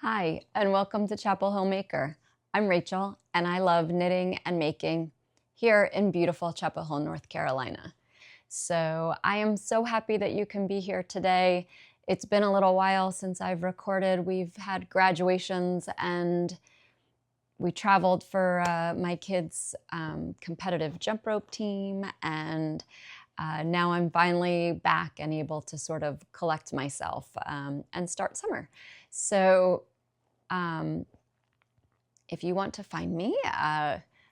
Hi, and welcome to Chapel Hill Maker. I'm Rachel, and I love knitting and making here in beautiful Chapel Hill, North Carolina. So I am so happy that you can be here today. It's been a little while since I've recorded. We've had graduations, and we traveled for my kids' competitive jump rope team, and now I'm finally back and able to sort of collect myself and start summer. So if you want to find me,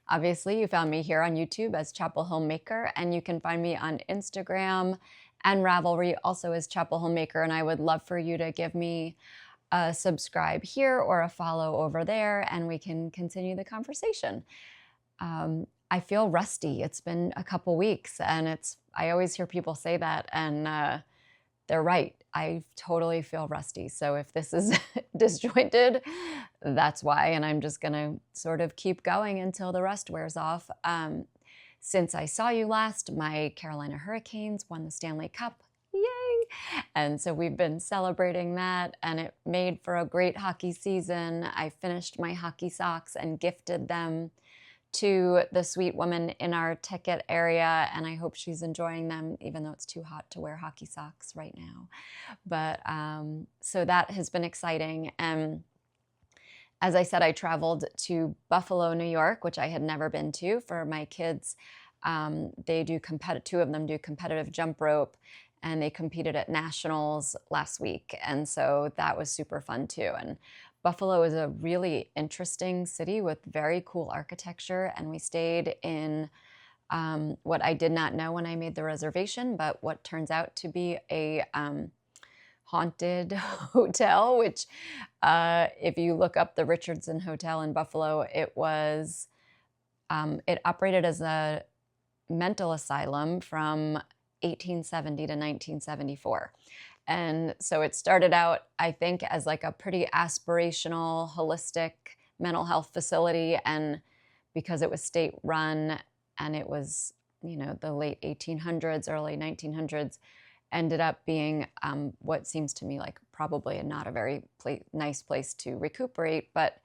obviously you found me here on YouTube as Chapel Hill Maker, and you can find me on Instagram and Ravelry also as Chapel Hill Maker, and I would love for you to give me a subscribe here or a follow over there, and we can continue the conversation. I feel rusty. It's been a couple weeks, and I always hear people say that, and they're right. I totally feel rusty. So if this is disjointed, that's why. And I'm just going to sort of keep going until the rust wears off. Since I saw you last, my Carolina Hurricanes won the Stanley Cup. Yay! And so we've been celebrating that, and it made for a great hockey season. I finished my hockey socks and gifted them to the sweet woman in our ticket area, and I hope she's enjoying them, even though it's too hot to wear hockey socks right now. But so that has been exciting. And as I said, I traveled to Buffalo, New York, which I had never been to for my kids. They do two of them do competitive jump rope, and they competed at nationals last week. And so that was super fun too. And Buffalo is a really interesting city with very cool architecture, and we stayed in what I did not know when I made the reservation, but what turns out to be a haunted hotel, which if you look up the Richardson Hotel in Buffalo, it operated as a mental asylum from 1870 to 1974. And so it started out, I think, as like a pretty aspirational, holistic mental health facility. And because it was state run and it was, the late 1800s, early 1900s, ended up being what seems to me like probably not a very nice place to recuperate. But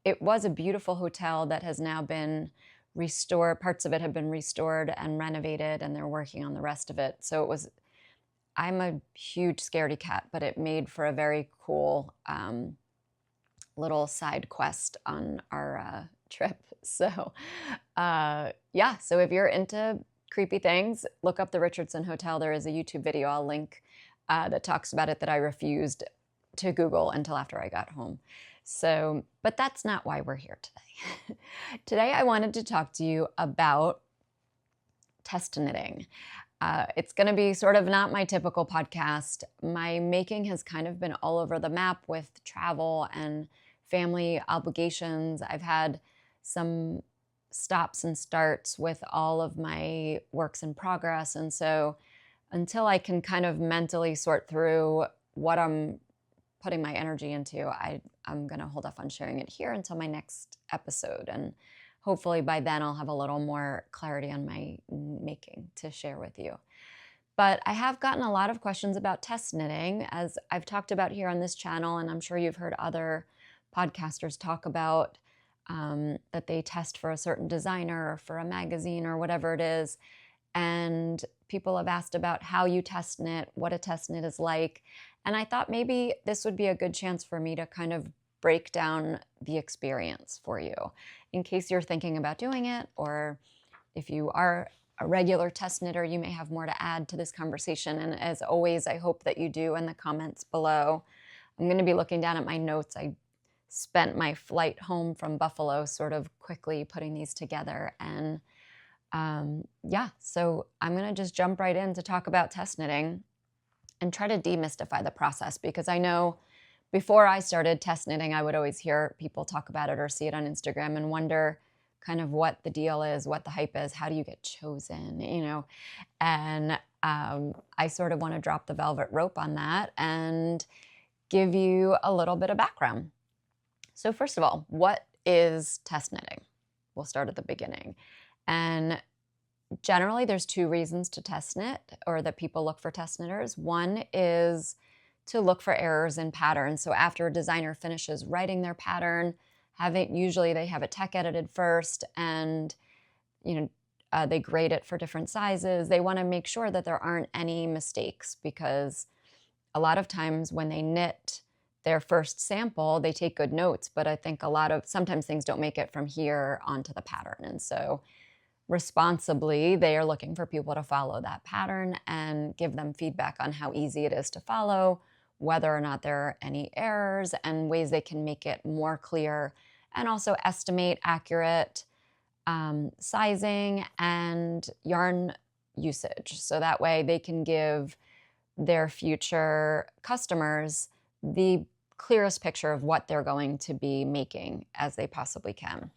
it was a beautiful hotel that has now been restored. Parts of it have been restored and renovated, and they're working on the rest of it. So I'm a huge scaredy cat, but it made for a very cool little side quest on our trip. So yeah, so if you're into creepy things, look up the Richardson Hotel. There is a YouTube video I'll link that talks about it that I refused to Google until after I got home. So, but that's not why we're here today. Today I wanted to talk to you about test knitting. It's going to be sort of not my typical podcast. My making has kind of been all over the map with travel and family obligations. I've had some stops and starts with all of my works in progress. And so until I can kind of mentally sort through what I'm putting my energy into, I'm going to hold off on sharing it here until my next episode. And hopefully by then I'll have a little more clarity on my making to share with you. But I have gotten a lot of questions about test knitting, as I've talked about here on this channel, and I'm sure you've heard other podcasters talk about that they test for a certain designer or for a magazine or whatever it is. And people have asked about how you test knit, what a test knit is like. And I thought maybe this would be a good chance for me to kind of break down the experience for you in case you're thinking about doing it, or if you are a regular test knitter, you may have more to add to this conversation. And as always, I hope that you do in the comments below. I'm going to be looking down at my notes. I spent my flight home from Buffalo sort of quickly putting these together. And yeah, so I'm going to just jump right in to talk about test knitting and try to demystify the process, because I know before I started test knitting, I would always hear people talk about it or see it on Instagram and wonder kind of what the deal is, what the hype is, how do you get chosen, And I sort of want to drop the velvet rope on that and give you a little bit of background. So first of all, what is test knitting? We'll start at the beginning. And generally, there's two reasons to test knit, or that people look for test knitters. One is to look for errors in patterns. So after a designer finishes writing their pattern, usually they have it tech edited first, and they grade it for different sizes. They want to make sure that there aren't any mistakes, because a lot of times when they knit their first sample, they take good notes, but I think sometimes things don't make it from here onto the pattern. And so responsibly, they are looking for people to follow that pattern and give them feedback on how easy it is to follow, whether or not there are any errors, and ways they can make it more clear, and also estimate accurate sizing and yarn usage. So that way they can give their future customers the clearest picture of what they're going to be making as they possibly can.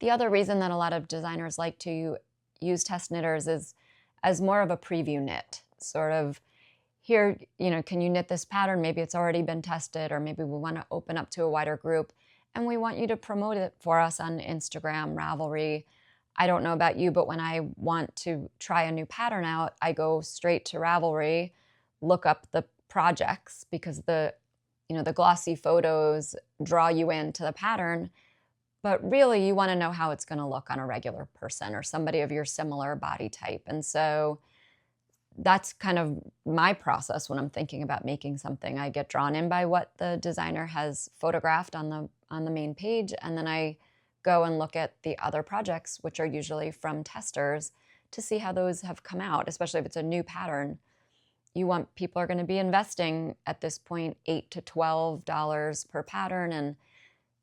The other reason that a lot of designers like to use test knitters is as more of a preview knit. Sort of, here, can you knit this pattern? Maybe it's already been tested, or maybe we want to open up to a wider group, and we want you to promote it for us on Instagram, Ravelry. I don't know about you, but when I want to try a new pattern out, I go straight to Ravelry, look up the projects, because the glossy photos draw you into the pattern, but really you want to know how it's going to look on a regular person or somebody of your similar body type. And so that's kind of my process when I'm thinking about making something. I get drawn in by what the designer has photographed on the main page, and then I go and look at the other projects, which are usually from testers, to see how those have come out, especially if it's a new pattern. People are going to be investing at this point $8 to $12 per pattern, and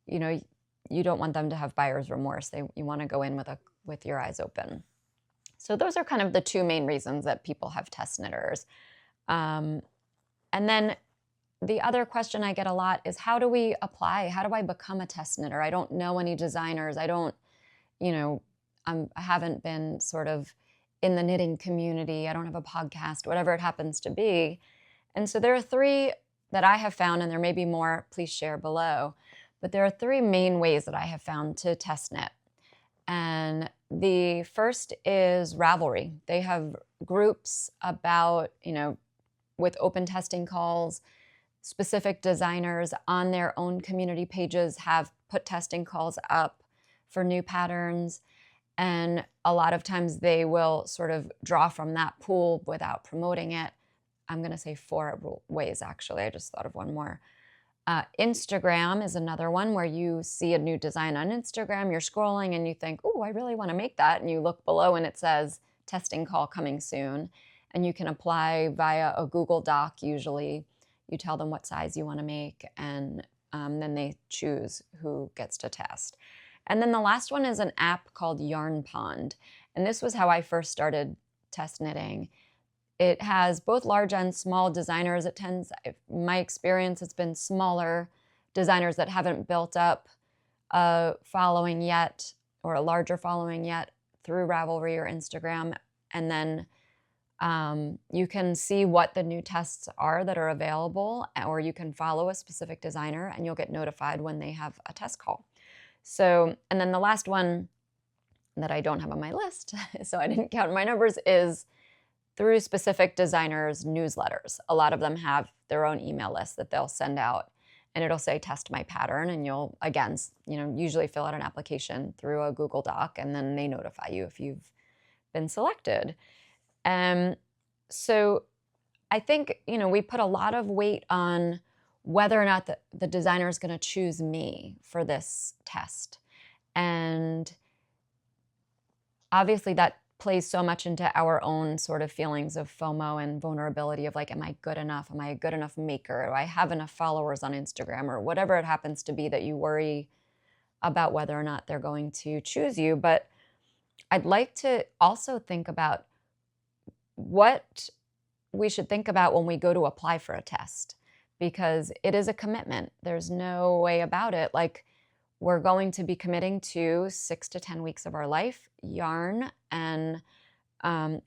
you don't want them to have buyer's remorse. You want to go in with your eyes open. So those are kind of the two main reasons that people have test knitters. And then the other question I get a lot is, how do we apply? How do I become a test knitter? I don't know any designers. I haven't been sort of in the knitting community. I don't have a podcast, whatever it happens to be. And so there are three that I have found, and there may be more, please share below. But there are three main ways that I have found to test knit. And the first is Ravelry. They have groups about, with open testing calls. Specific designers on their own community pages have put testing calls up for new patterns. And a lot of times they will sort of draw from that pool without promoting it. I'm going to say 4 ways, actually. I just thought of one more. Instagram is another one, where you see a new design on Instagram, you're scrolling and you think, oh, I really want to make that. And you look below and it says testing call coming soon. And you can apply via a Google Doc usually. You tell them what size you want to make, and then they choose who gets to test. And then the last one is an app called Yarn Pond. And this was how I first started test knitting. It has both large and small designers. My experience, it's been smaller designers that haven't built up a following yet, or a larger following yet, through Ravelry or Instagram. And then you can see what the new tests are that are available, or you can follow a specific designer and you'll get notified when they have a test call. So, and then the last one that I don't have on my list, so I didn't count my numbers, is through specific designers' newsletters. A lot of them have their own email list that they'll send out, and it'll say test my pattern, and you'll, again, usually fill out an application through a Google Doc, and then they notify you if you've been selected. So I think, we put a lot of weight on whether or not the designer is going to choose me for this test. And obviously that plays so much into our own sort of feelings of FOMO and vulnerability of like, am I good enough? Am I a good enough maker? Do I have enough followers on Instagram? Or whatever it happens to be that you worry about whether or not they're going to choose you. But I'd like to also think about what we should think about when we go to apply for a test, because it is a commitment. There's no way about it. Like, we're going to be committing to 6 to 10 weeks of our life, yarn and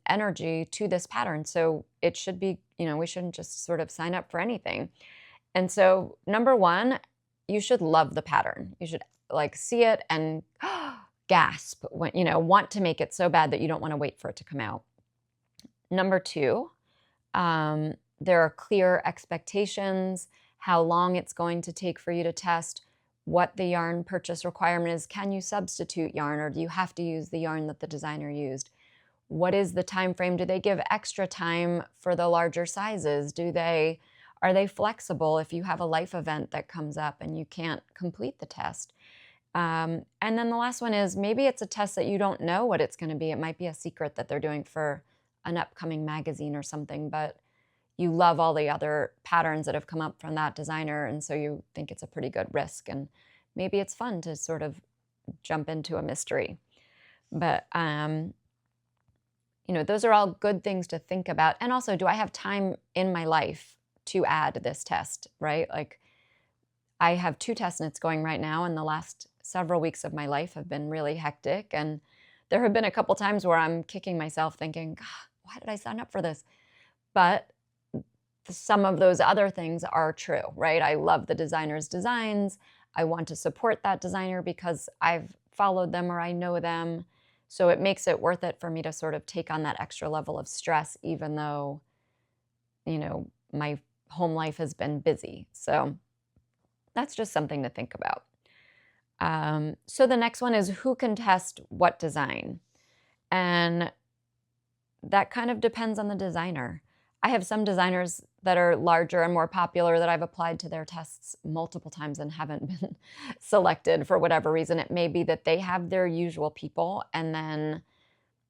energy to this pattern. So it should be, we shouldn't just sort of sign up for anything. And so number one, you should love the pattern. You should like see it and gasp when, want to make it so bad that you don't want to wait for it to come out. Number two, there are clear expectations, how long it's going to take for you to test, what the yarn purchase requirement is. Can you substitute yarn, or do you have to use the yarn that the designer used? What is the time frame? Do they give extra time for the larger sizes? Are they flexible if you have a life event that comes up and you can't complete the test? And then the last one is, maybe it's a test that you don't know what it's going to be. It might be a secret that they're doing for an upcoming magazine or something, but you love all the other patterns that have come up from that designer, and so you think it's a pretty good risk, and maybe it's fun to sort of jump into a mystery. But those are all good things to think about. And also, do I have time in my life to add this test, right? Like, I have 2 test knits going right now, and the last several weeks of my life have been really hectic, and there have been a couple times where I'm kicking myself thinking, God, why did I sign up for this? But some of those other things are true, right? I love the designer's designs. I want to support that designer because I've followed them or I know them. So it makes it worth it for me to sort of take on that extra level of stress, even though, my home life has been busy. So that's just something to think about. So the next one is, who can test what design? And that kind of depends on the designer. I have some designers that are larger and more popular that I've applied to their tests multiple times and haven't been selected for whatever reason. It may be that they have their usual people and then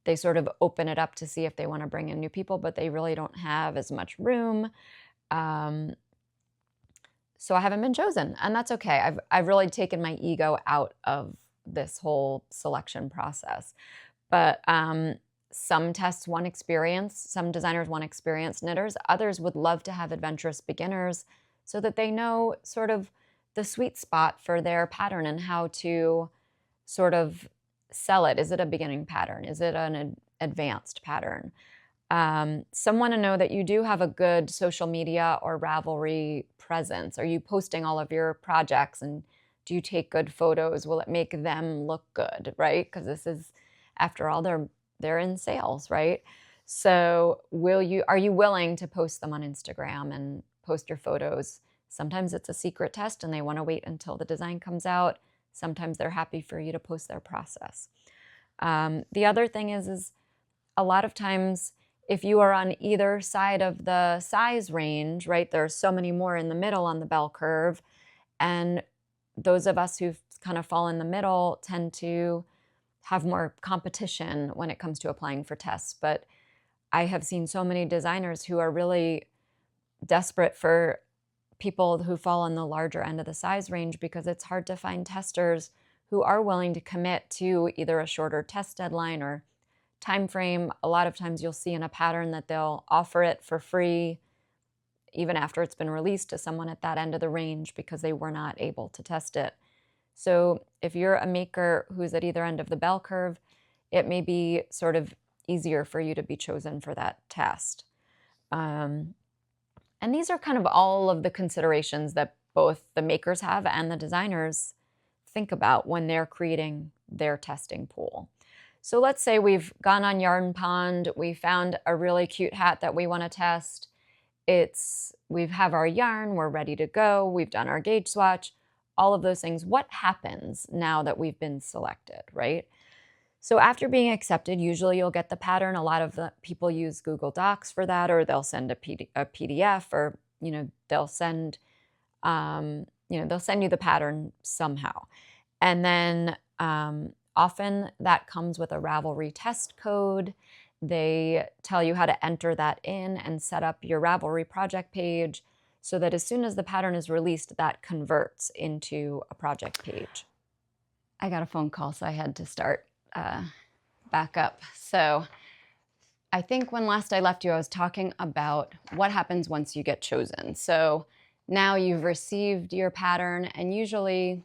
they sort of open it up to see if they want to bring in new people, but they really don't have as much room. So I haven't been chosen, and that's okay. I've really taken my ego out of this whole selection process. But some tests want experience, some designers want experienced knitters, others would love to have adventurous beginners so that they know sort of the sweet spot for their pattern and how to sort of sell it. Is it a beginning pattern? Is it an advanced pattern? Some want to know that you do have a good social media or Ravelry presence. Are you posting all of your projects, and do you take good photos? Will it make them look good, right? Because this is, after all, they're in sales, right? So are you willing to post them on Instagram and post your photos? Sometimes it's a secret test and they want to wait until the design comes out. Sometimes they're happy for you to post their process. The other thing is a lot of times, if you are on either side of the size range, right, there are so many more in the middle on the bell curve, and those of us who kind of fall in the middle tend to have more competition when it comes to applying for tests. But I have seen so many designers who are really desperate for people who fall on the larger end of the size range, because it's hard to find testers who are willing to commit to either a shorter test deadline or time frame. A lot of times you'll see in a pattern that they'll offer it for free even after it's been released to someone at that end of the range because they were not able to test it. So if you're a maker who's at either end of the bell curve, it may be sort of easier for you to be chosen for that test. And these are kind of all of the considerations that both the makers have and the designers think about when they're creating their testing pool. So let's say we've gone on Yarn Pond, we found a really cute hat that we want to test. We have our yarn, we're ready to go, we've done our gauge swatch, all of those things. What happens now that we've been selected, right? So after being accepted, usually you'll get the pattern. A lot of the people use Google Docs for that, or they'll send a PDF, or they'll send you the pattern somehow. And then often that comes with a Ravelry test code. They tell you how to enter that in and set up your Ravelry project page so that as soon as the pattern is released, that converts into a project page. I got a phone call, so I had to start back up. So I think when last I left you, I was talking about what happens once you get chosen. So now you've received your pattern, and usually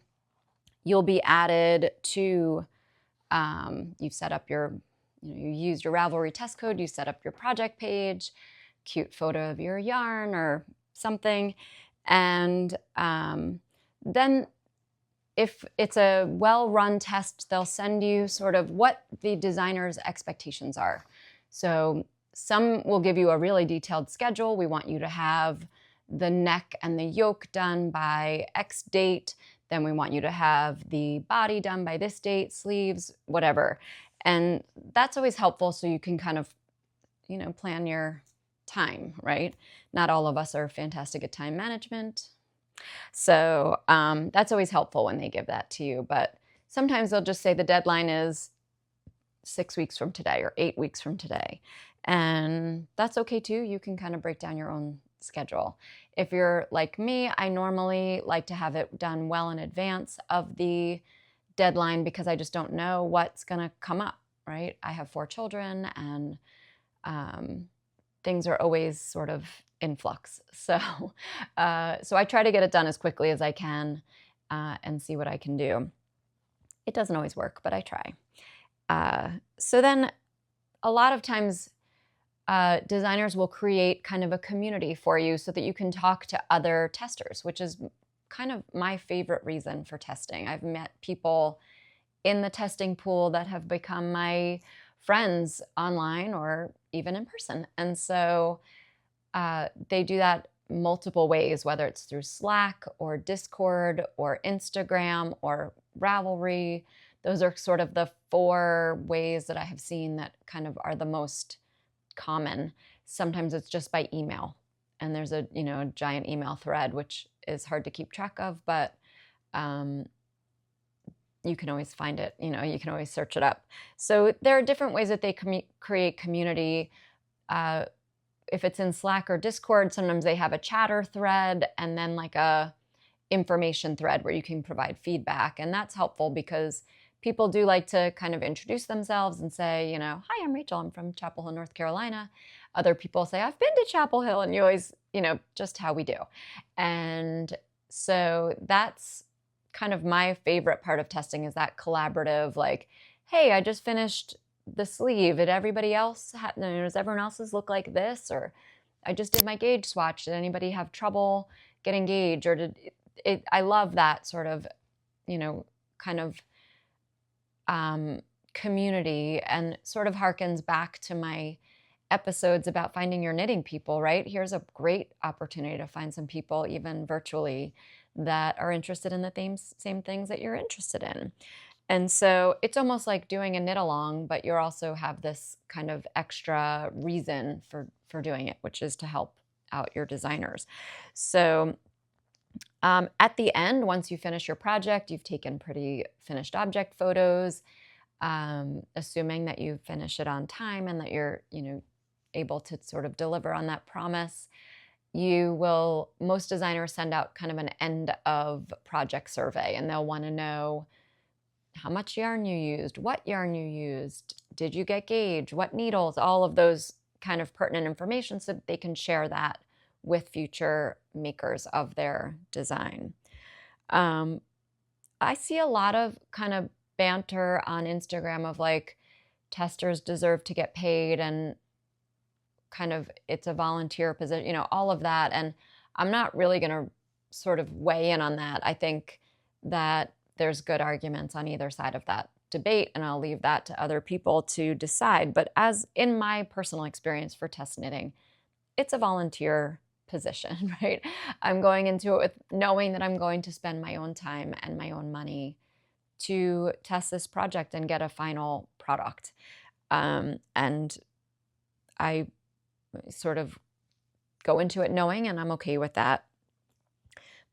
you'll be added to, you've set up you used your Ravelry test code, you set up your project page, cute photo of your yarn or something. And then if it's a well-run test, they'll send you sort of what the designer's expectations are. So some will give you a really detailed schedule. We want you to have the neck and the yoke done by X date. Then we want you to have the body done by this date, sleeves, whatever. And that's always helpful so you can kind of, plan your time, right? Not all of us are fantastic at time management. So that's always helpful when they give that to you. But sometimes they'll just say the deadline is 6 weeks from today or 8 weeks from today. And that's okay too. You can kind of break down your own schedule. If you're like me, I normally like to have it done well in advance of the deadline because I just don't know what's going to come up, right? I have 4 children and things are always sort of in flux. So I try to get it done as quickly as I can and see what I can do. It doesn't always work, but I try. So then a lot of times designers will create kind of a community for you so that you can talk to other testers, which is kind of my favorite reason for testing. I've met people in the testing pool that have become my friends online or even in person. And so they do that multiple ways, whether it's through Slack or Discord or Instagram or Ravelry. Those are sort of the 4 ways that I have seen that kind of are the most common. Sometimes it's just by email, and there's a giant email thread, which is hard to keep track of, but you can always find it. You can always search it up. So there are different ways that they create community. If it's in Slack or Discord, sometimes they have a chatter thread and then like a information thread where you can provide feedback, and that's helpful because people do like to kind of introduce themselves and say, hi, I'm Rachel. I'm from Chapel Hill, North Carolina. Other people say, I've been to Chapel Hill, and you always, just how we do. And so that's kind of my favorite part of testing is that collaborative, like, hey, I just finished the sleeve. Did everybody else, does everyone else's look like this? Or I just did my gauge swatch. Did anybody have trouble getting gauge? Or I love that sort of, kind of community, and sort of harkens back to my episodes about finding your knitting people, right? Here's a great opportunity to find some people, even virtually, that are interested in the same things that you're interested in. And so it's almost like doing a knit along, but you also have this kind of extra reason for doing it, which is to help out your designers. So at the end, once you finish your project, you've taken pretty finished object photos, assuming that you finish it on time and that you're, able to sort of deliver on that promise. Most designers send out kind of an end of project survey, and they'll want to know how much yarn you used, what yarn you used, did you get gauge, what needles, all of those kind of pertinent information so that they can share that with future makers of their design. I see a lot of kind of banter on Instagram of like, testers deserve to get paid, and kind of it's a volunteer position, all of that. And I'm not really going to sort of weigh in on that. I think that there's good arguments on either side of that debate, and I'll leave that to other people to decide. But as in my personal experience for test knitting, it's a volunteer position, right? I'm going into it with knowing that I'm going to spend my own time and my own money to test this project and get a final product. And I sort of go into it knowing, and I'm okay with that.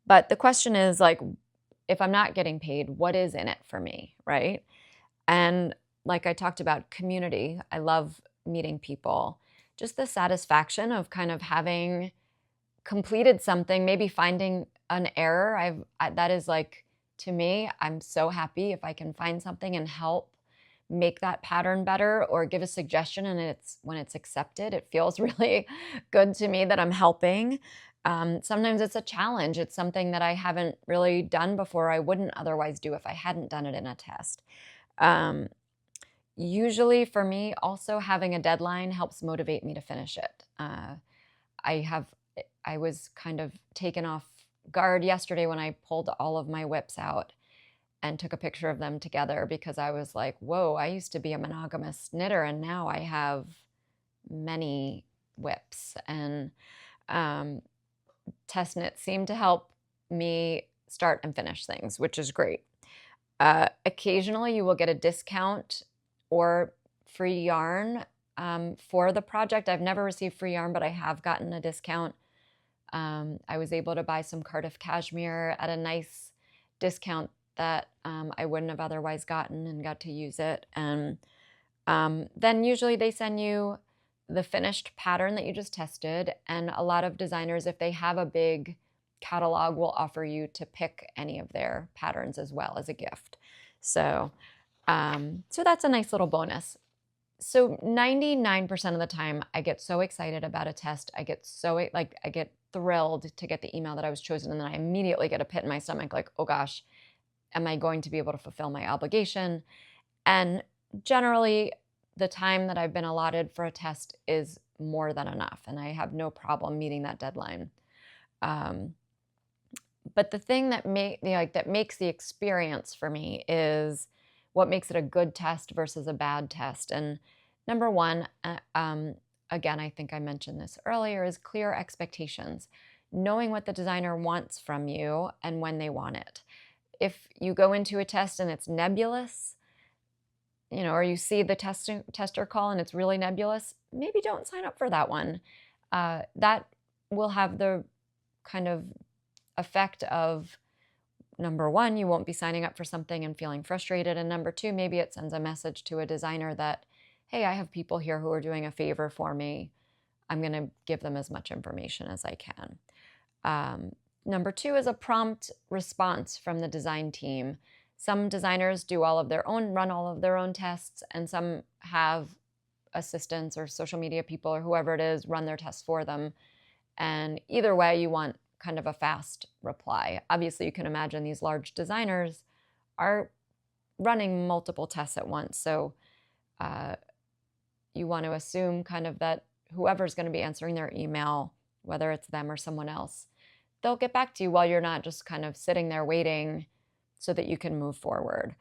But the question is, like, if I'm not getting paid, what is in it for me, right? And like I talked about community, I love meeting people. Just the satisfaction of kind of having completed something, maybe finding an error. That is like, to me, I'm so happy if I can find something and help make that pattern better or give a suggestion, and when it's accepted, it feels really good to me that I'm helping. Sometimes it's a challenge. It's something that I haven't really done before. I wouldn't otherwise do if I hadn't done it in a test. Usually for me, also having a deadline helps motivate me to finish it. I was kind of taken off guard yesterday when I pulled all of my whips out and took a picture of them together, because I was like, whoa, I used to be a monogamous knitter, and now I have many whips, and test knits seem to help me start and finish things, which is great. Occasionally you will get a discount or free yarn for the project. I've never received free yarn, but I have gotten a discount. I was able to buy some Cardiff cashmere at a nice discount that I wouldn't have otherwise gotten, and got to use it. And then usually they send you the finished pattern that you just tested, and a lot of designers, if they have a big catalog, will offer you to pick any of their patterns as well as a gift. So, so that's a nice little bonus. So 99% of the time I get so excited about a test. I get thrilled to get the email that I was chosen, and then I immediately get a pit in my stomach, like, oh gosh, am I going to be able to fulfill my obligation? And generally the time that I've been allotted for a test is more than enough, and I have no problem meeting that deadline. But the thing that makes the experience for me is what makes it a good test versus a bad test. And number one, again, I think I mentioned this earlier, is clear expectations. Knowing what the designer wants from you and when they want it. If you go into a test and it's nebulous, or you see the tester call and it's really nebulous, maybe don't sign up for that one. That will have the kind of effect of, number one, you won't be signing up for something and feeling frustrated. And number two, maybe it sends a message to a designer that, hey, I have people here who are doing a favor for me. I'm going to give them as much information as I can. Number two is a prompt response from the design team. Some designers run all of their own tests, and some have assistants or social media people or whoever it is run their tests for them. And either way, you want kind of a fast reply. Obviously, you can imagine these large designers are running multiple tests at once. So you want to assume kind of that whoever's going to be answering their email, whether it's them or someone else, they'll get back to you while you're not just kind of sitting there waiting so that you can move forward.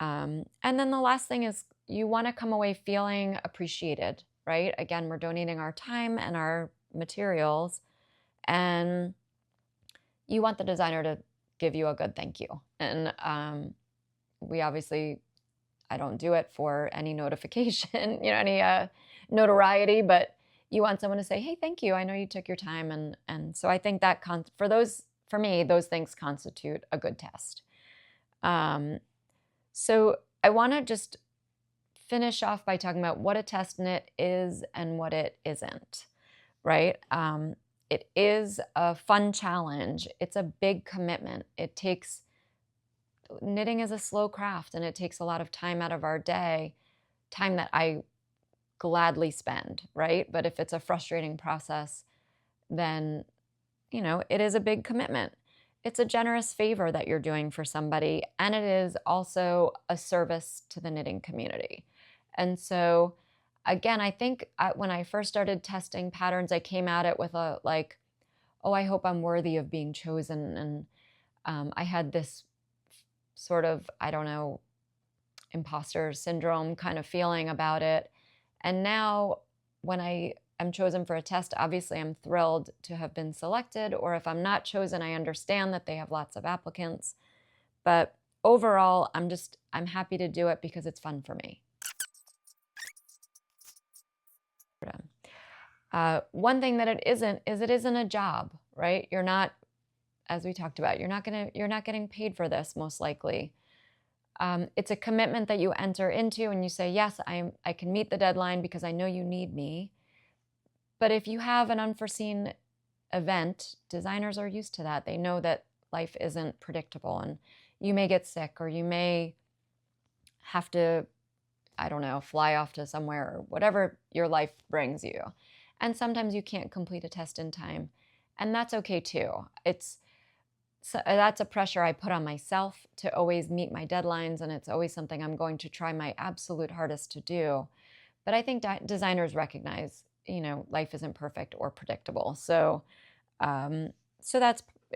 And then the last thing is you want to come away feeling appreciated, right? Again, we're donating our time and our materials, and you want the designer to give you a good thank you. And I don't do it for any notification, any notoriety, but you want someone to say, hey, thank you. I know you took your time. And so I think that for me, those things constitute a good test. So I want to just finish off by talking about what a test knit is and what it isn't, right? It is a fun challenge. It's a big commitment. Knitting is a slow craft, and it takes a lot of time out of our day, time that I gladly spend, right? But if it's a frustrating process, then, it is a big commitment. It's a generous favor that you're doing for somebody, and it is also a service to the knitting community. And so, again, I think when I first started testing patterns, I came at it with oh, I hope I'm worthy of being chosen. And I had this sort of, imposter syndrome kind of feeling about it. And now when I am chosen for a test, obviously I'm thrilled to have been selected, or if I'm not chosen, I understand that they have lots of applicants. But overall, I'm happy to do it because it's fun for me. One thing that it isn't a job, right? You're not, as we talked about, you're not getting paid for this, most likely. It's a commitment that you enter into, and you say, yes, I can meet the deadline because I know you need me. But if you have an unforeseen event, designers are used to that. They know that life isn't predictable, and you may get sick, or you may have to, fly off to somewhere, or whatever your life brings you. And sometimes you can't complete a test in time, and that's okay too. That's a pressure I put on myself to always meet my deadlines, and it's always something I'm going to try my absolute hardest to do. But I think designers recognize, life isn't perfect or predictable. So,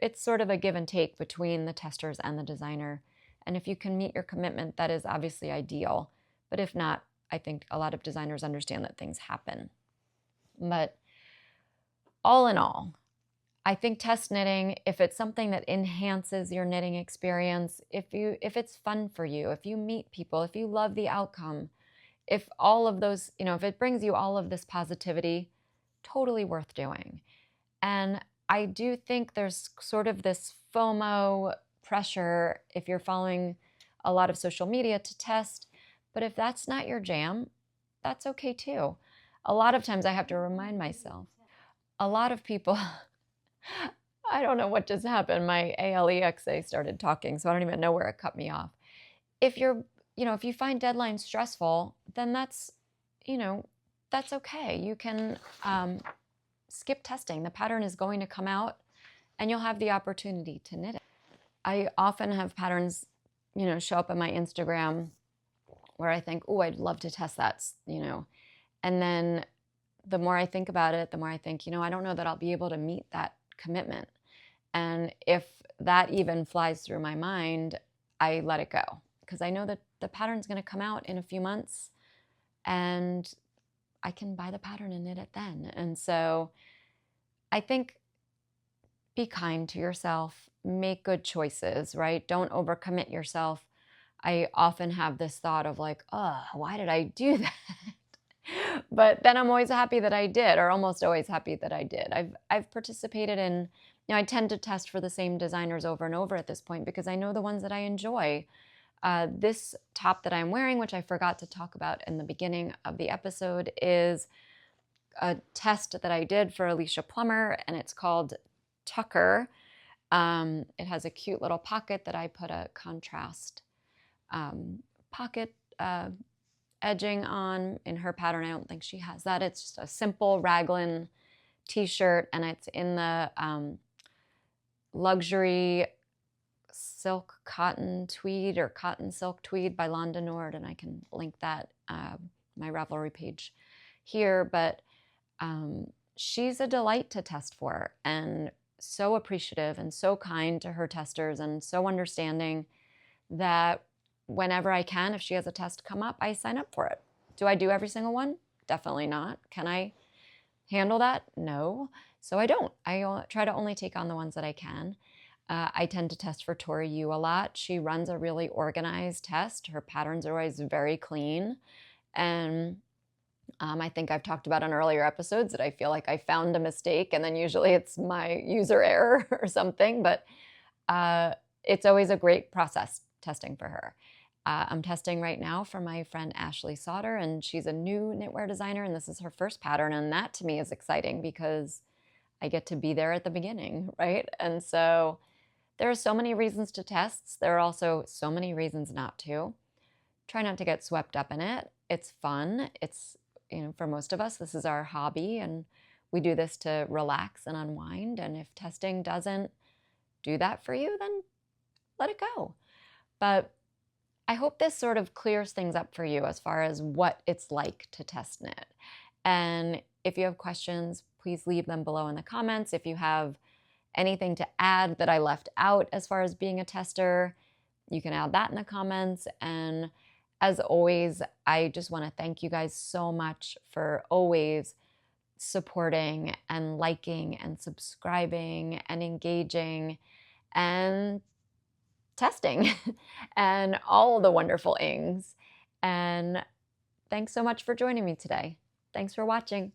it's sort of a give and take between the testers and the designer. And if you can meet your commitment, that is obviously ideal. But if not, I think a lot of designers understand that things happen. But all in all, I think test knitting, if it's something that enhances your knitting experience, if it's fun for you, if you meet people, if you love the outcome, if all of those, if it brings you all of this positivity, totally worth doing. And I do think there's sort of this FOMO pressure if you're following a lot of social media to test, but if that's not your jam, that's okay too. A lot of times I have to remind myself, a lot of people, I don't know what just happened. My ALEXA started talking, so I don't even know where it cut me off. If if you find deadlines stressful, then that's okay. You can skip testing. The pattern is going to come out and you'll have the opportunity to knit it. I often have patterns, show up on my Instagram where I think, oh, I'd love to test that, and then the more I think about it, the more I think, I don't know that I'll be able to meet that commitment. And if that even flies through my mind, I let it go because I know that the pattern's going to come out in a few months and I can buy the pattern and knit it then. And so I think be kind to yourself, make good choices, right? Don't overcommit yourself. I often have this thought of like, oh, why did I do that? But then I'm always happy that I did, or almost always happy that I did. I've participated in, I tend to test for the same designers over and over at this point because I know the ones that I enjoy. This top that I'm wearing, which I forgot to talk about in the beginning of the episode, is a test that I did for Alicia Plummer, and it's called Tucker. It has a cute little pocket that I put a contrast pocket edging on. In her pattern, I don't think she has that. It's just a simple raglan t-shirt, and it's in the luxury silk cotton tweed or cotton silk tweed by Londa Nord, and I can link that my Ravelry page here. But she's a delight to test for, and so appreciative and so kind to her testers and so understanding that whenever I can, if she has a test come up, I sign up for it. Do I do every single one? Definitely not. Can I handle that? No. So I don't. I try to only take on the ones that I can. I tend to test for Tori Yu a lot. She runs a really organized test. Her patterns are always very clean. And I think I've talked about in earlier episodes that I feel like I found a mistake and then usually it's my user error or something. But it's always a great process testing for her. I'm testing right now for my friend Ashley Sauter, and she's a new knitwear designer, and this is her first pattern. And that to me is exciting because I get to be there at the beginning, right? And so there are so many reasons to test. There are also so many reasons not to. Try not to get swept up in it. It's fun. It's, for most of us, this is our hobby, and we do this to relax and unwind. And if testing doesn't do that for you, then let it go. But I hope this sort of clears things up for you as far as what it's like to test knit. And if you have questions, please leave them below in the comments. If you have anything to add that I left out as far as being a tester, you can add that in the comments. And as always, I just want to thank you guys so much for always supporting and liking and subscribing and engaging and testing and all the wonderful things. And thanks so much for joining me today. Thanks for watching.